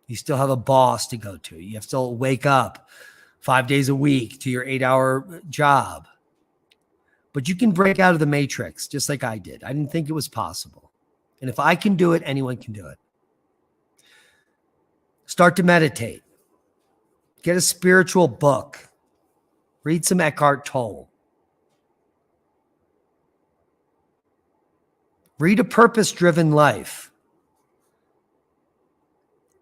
You still have a boss to go to. You have to wake up 5 days a week to your 8-hour job. But you can break out of the matrix just like I did. I didn't think it was possible. And if I can do it, anyone can do it. Start to meditate. Get a spiritual book. Read some Eckhart Tolle. Read A Purpose-Driven Life.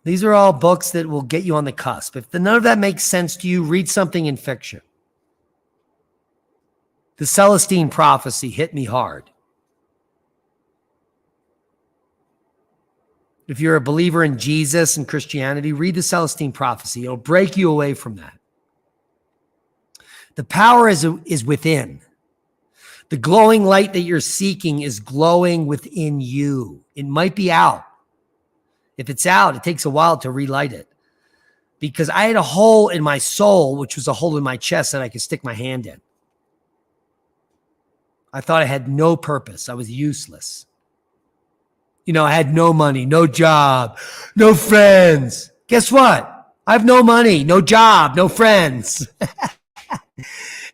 These are all books that will get you on the cusp. If none of that makes sense to you, read something in fiction. The Celestine Prophecy hit me hard. If you're a believer in Jesus and Christianity, read the Celestine Prophecy. It'll break you away from that. The power is within. The glowing light that you're seeking is glowing within you. It might be out. If it's out, it takes a while to relight it. Because I had a hole in my soul, which was a hole in my chest that I could stick my hand in. I thought I had no purpose. I was useless. I had no money, no job, no friends. Guess what? I have no money, no job, no friends.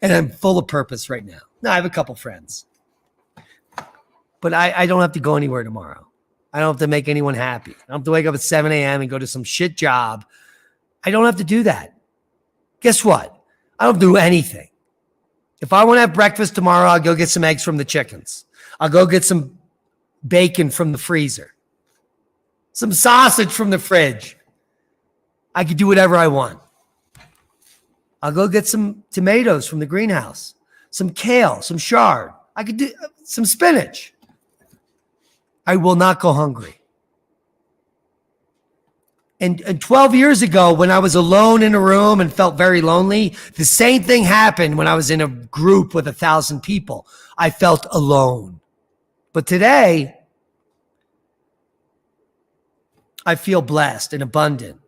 And I'm full of purpose right now. No, I have a couple friends. But I don't have to go anywhere tomorrow. I don't have to make anyone happy. I don't have to wake up at 7 a.m. and go to some shit job. I don't have to do that. Guess what? I don't do anything. If I want to have breakfast tomorrow, I'll go get some eggs from the chickens. I'll go get some bacon from the freezer. Some sausage from the fridge. I could do whatever I want. I'll go get some tomatoes from the greenhouse. Some kale, some chard. I could do some spinach. I will not go hungry. And 12 years ago, when I was alone in a room and felt very lonely, the same thing happened when I was in a group with 1,000 people. I felt alone. But today, I feel blessed and abundant.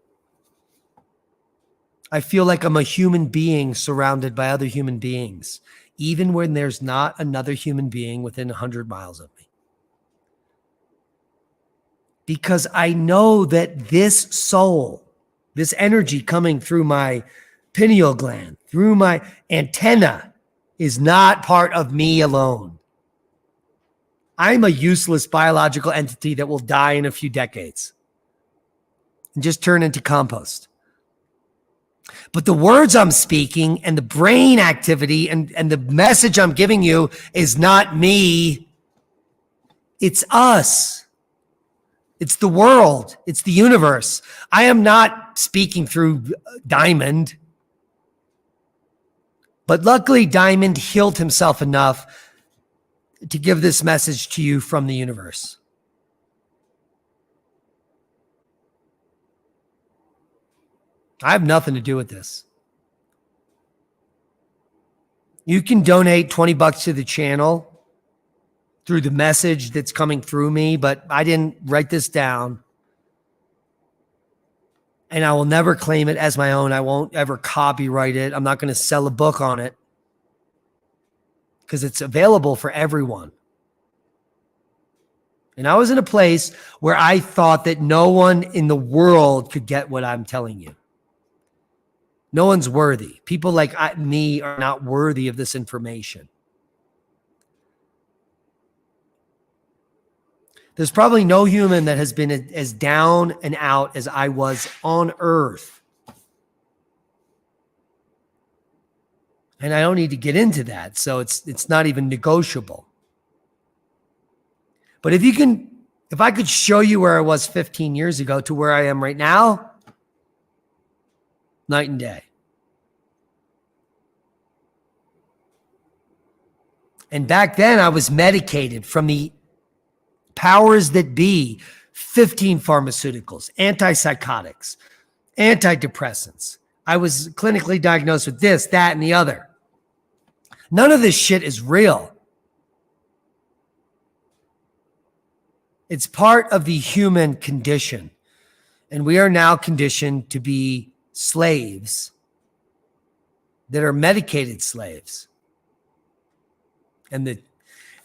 I feel like I'm a human being surrounded by other human beings, even when there's not another human being within 100 miles of me. Because I know that this soul, this energy coming through my pineal gland, through my antenna, is not part of me alone. I'm a useless biological entity that will die in a few decades and just turn into compost. But the words I'm speaking and the brain activity and the message I'm giving you is not me. It's us. It's the world. It's the universe. I am not speaking through Diamond. But luckily, Diamond healed himself enough to give this message to you from the universe. I have nothing to do with this. You can donate $20 to the channel through the message that's coming through me, but I didn't write this down. And I will never claim it as my own. I won't ever copyright it. I'm not going to sell a book on it because it's available for everyone. And I was in a place where I thought that no one in the world could get what I'm telling you. No one's worthy. People like me are not worthy of this information. There's probably no human that has been as down and out as I was on earth. And I don't need to get into that. So it's not even negotiable. But if I could show you where I was 15 years ago to where I am right now, night and day. And back then I was medicated from the powers that be, 15 pharmaceuticals, antipsychotics, antidepressants. I was clinically diagnosed with this, that, and the other. None of this shit is real. It's part of the human condition. And we are now conditioned to be slaves that are medicated slaves. And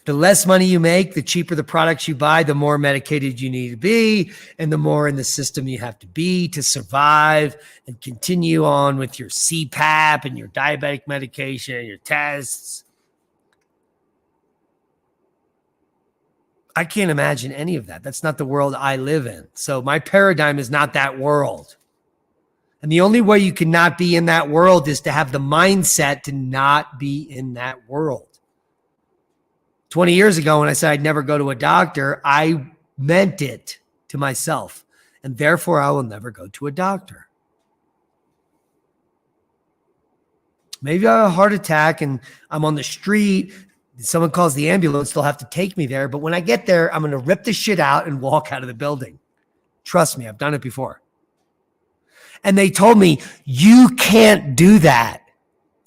the less money you make, the cheaper the products you buy, the more medicated you need to be, and the more in the system you have to be to survive and continue on with your CPAP and your diabetic medication and your tests. I can't imagine any of that. That's not the world I live in. So my paradigm is not that world. And the only way you cannot be in that world is to have the mindset to not be in that world. 20 years ago, when I said I'd never go to a doctor, I meant it to myself. And therefore, I will never go to a doctor. Maybe I have a heart attack and I'm on the street. Someone calls the ambulance. They'll have to take me there. But when I get there, I'm going to rip the shit out and walk out of the building. Trust me, I've done it before. And they told me, you can't do that.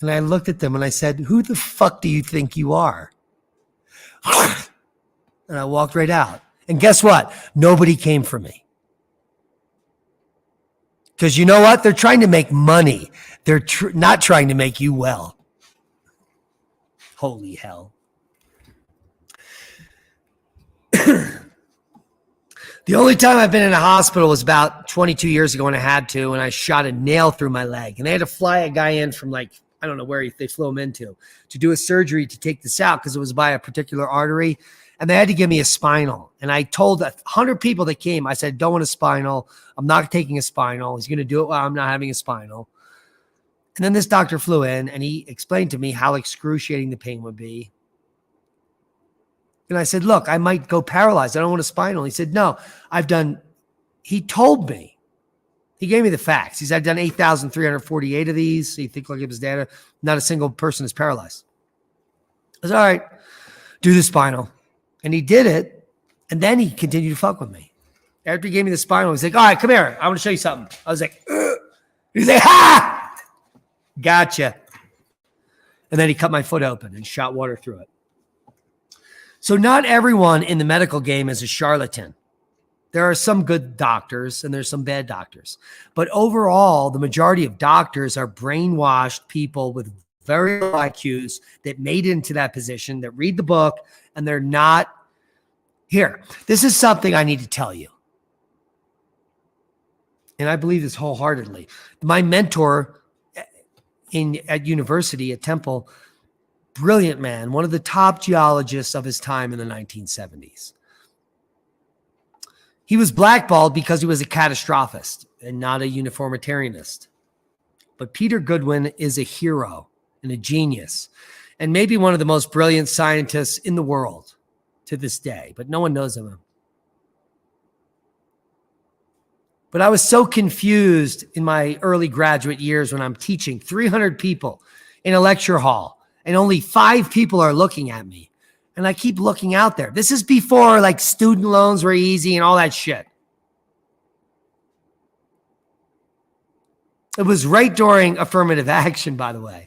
And I looked at them and I said, who the fuck do you think you are? And I walked right out. And guess what? Nobody came for me. Because you know what? They're trying to make money. They're not trying to make you well. Holy hell. The only time I've been in a hospital was about 22 years ago when I had to, and I shot a nail through my leg. And they had to fly a guy in from I don't know where they flew him into to do a surgery to take this out because it was by a particular artery. And they had to give me a spinal. And I told 100 people that came, I said, don't want a spinal. I'm not taking a spinal. He's going to do it while I'm not having a spinal. And then this doctor flew in and he explained to me how excruciating the pain would be. And I said, look, I might go paralyzed. I don't want a spinal. He said, no, he told me. He gave me the facts. He said, I've done 8,348 of these. So you think like it was data. Not a single person is paralyzed. I said, all right, do the spinal. And he did it. And then he continued to fuck with me. After he gave me the spinal, he's like, all right, come here. I want to show you something. I was like, ugh. He's like, ha! Gotcha. And then he cut my foot open and shot water through it. So not everyone in the medical game is a charlatan. There are some good doctors and there's some bad doctors. But overall, the majority of doctors are brainwashed people with very low IQs that made it into that position, that read the book, and they're not. Here, this is something I need to tell you. And I believe this wholeheartedly. My mentor at university at Temple, brilliant man, one of the top geologists of his time in the 1970s. He was blackballed because he was a catastrophist and not a uniformitarianist. But Peter Goodwin is a hero and a genius and maybe one of the most brilliant scientists in the world to this day, but no one knows of him. But I was so confused in my early graduate years when I'm teaching 300 people in a lecture hall and only 5 people are looking at me. And I keep looking out there. This is before like student loans were easy and all that shit. It was right during affirmative action, by the way.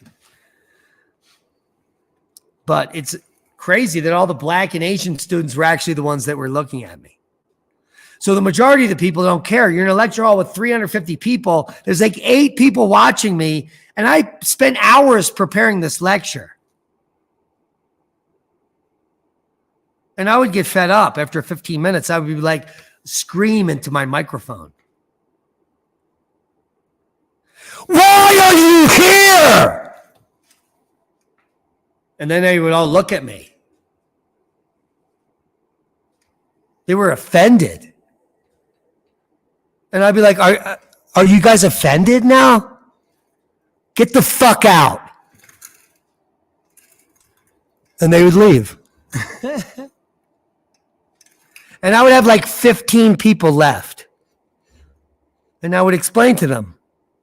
But it's crazy that all the Black and Asian students were actually the ones that were looking at me. So the majority of the people don't care. You're in a lecture hall with 350 people. There's like 8 people watching me. And I spent hours preparing this lecture. And I would get fed up after 15 minutes. I would be like, scream into my microphone. Why are you here? And then they would all look at me. They were offended. And I'd be like, are you guys offended now? Get the fuck out. And they would leave. And I would have like 15 people left. And I would explain to them,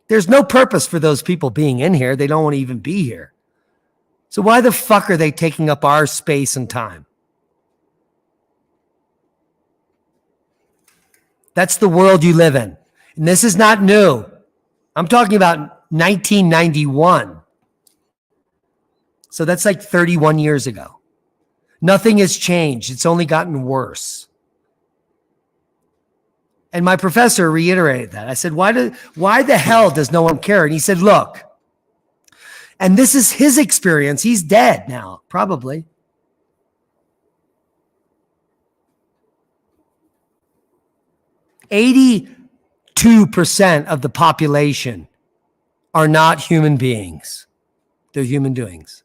there's no purpose for those people being in here. They don't want to even be here. So why the fuck are they taking up our space and time? That's the world you live in. And this is not new. I'm talking about 1991. So that's like 31 years ago. Nothing has changed. It's only gotten worse. And my professor reiterated that. I said, why the hell does no one care? And he said, look, and this is his experience. He's dead now, probably. %82 of the population are not human beings. They're human doings.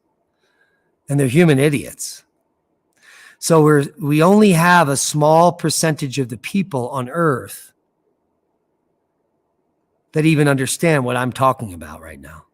And they're human idiots. So we only have a small percentage of the people on Earth that even understand what I'm talking about right now.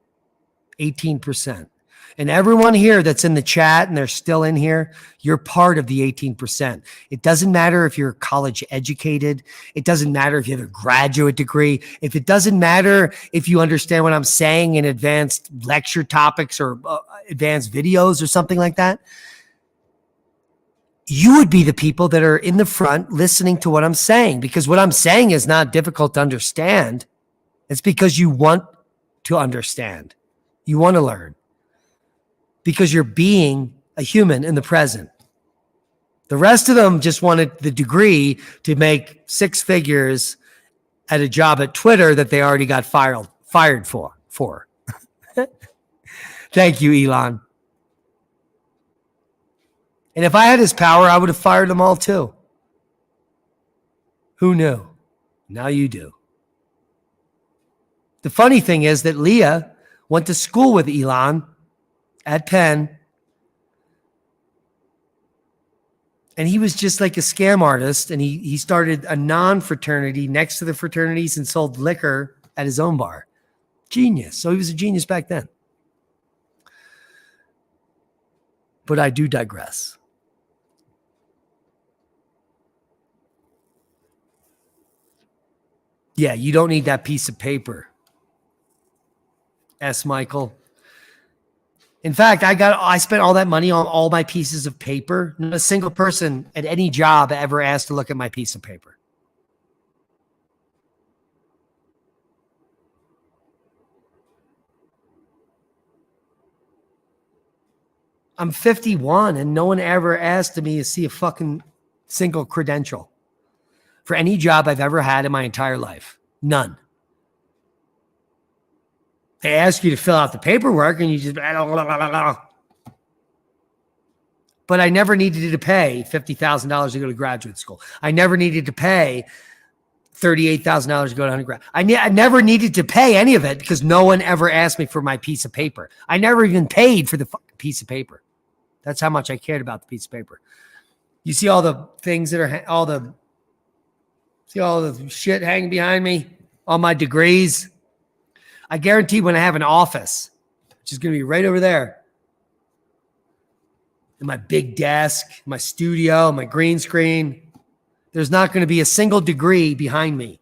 18%. And everyone here that's in the chat and they're still in here, you're part of the 18%. It doesn't matter if you're college educated. It doesn't matter if you have a graduate degree. It doesn't matter if you understand what I'm saying in advanced lecture topics or advanced videos or something like that. You would be the people that are in the front listening to what I'm saying, because what I'm saying is not difficult to understand. It's because you want to understand. You want to learn because you're being a human in the present. The rest of them just wanted the degree to make 6 figures at a job at Twitter that they already got fired for. Thank you, Elon. And if I had his power, I would have fired them all too. Who knew? Now you do. The funny thing is that Leah went to school with Elon at Penn. And he was just like a scam artist. And he started a non-fraternity next to the fraternities and sold liquor at his own bar. Genius. So he was a genius back then. But I do digress. Yeah, you don't need that piece of paper. S. Michael. In fact, I spent all that money on all my pieces of paper. Not a single person at any job ever asked to look at my piece of paper. I'm 51 and no one ever asked me to see a fucking single credential for any job I've ever had in my entire life. None. They ask you to fill out the paperwork and you just blah, blah, blah, blah, blah. But I never needed to pay $50,000 to go to graduate school. I never needed to pay $38,000 to go to undergrad. I never needed to pay any of it because no one ever asked me for my piece of paper. I never even paid for the fucking piece of paper. That's how much I cared about the piece of paper. You see all the things that are all the shit hanging behind me, all my degrees. I guarantee when I have an office, which is going to be right over there, in my big desk, my studio, my green screen, there's not going to be a single degree behind me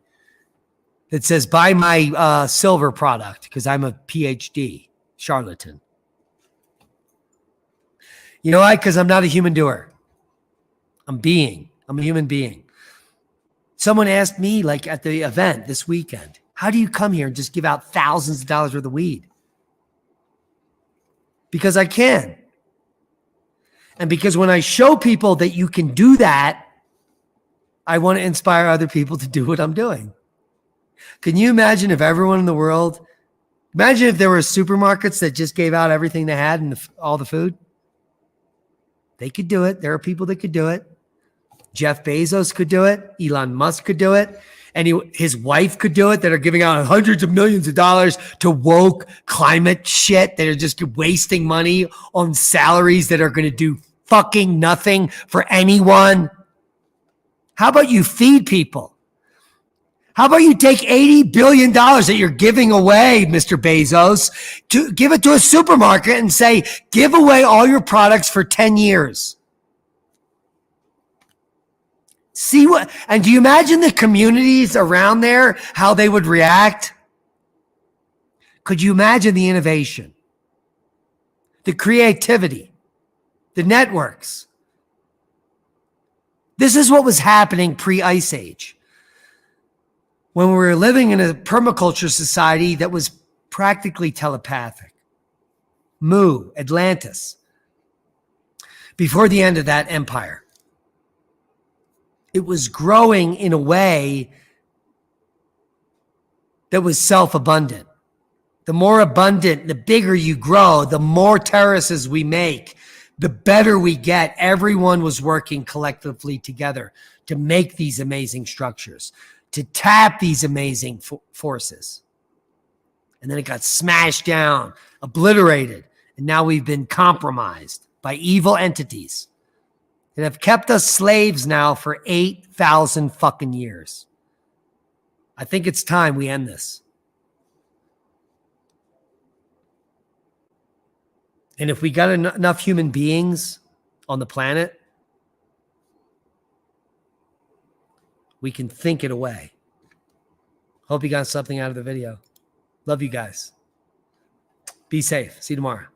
that says buy my silver product because I'm a PhD charlatan. You know why? Because I'm not a human doer. I'm a human being. Someone asked me like at the event this weekend, how do you come here and just give out thousands of dollars worth of weed? Because I can. And because when I show people that you can do that, I want to inspire other people to do what I'm doing. Can you imagine if everyone in the world, imagine if there were supermarkets that just gave out everything they had and all the food? They could do it. There are people that could do it. Jeff Bezos could do it. Elon Musk could do it. And his wife could do it, that are giving out hundreds of millions of dollars to woke climate shit that are just wasting money on salaries that are going to do fucking nothing for anyone. How about you feed people? How about you take $80 billion that you're giving away, Mr. Bezos, to give it to a supermarket and say, give away all your products for 10 years. See what, and do you imagine the communities around there, how they would react? Could you imagine the innovation, the creativity, the networks? This is what was happening pre-Ice Age, when we were living in a permaculture society that was practically telepathic. Mu, Atlantis. Before the end of that empire. It was growing in a way that was self-abundant. The more abundant, the bigger you grow, the more terraces we make, the better we get. Everyone was working collectively together to make these amazing structures, to tap these amazing forces. And then it got smashed down, obliterated, and now we've been compromised by evil entities that have kept us slaves now for 8,000 fucking years. I think it's time we end this. And if we got enough human beings on the planet, we can think it away. Hope you got something out of the video. Love you guys. Be safe. See you tomorrow.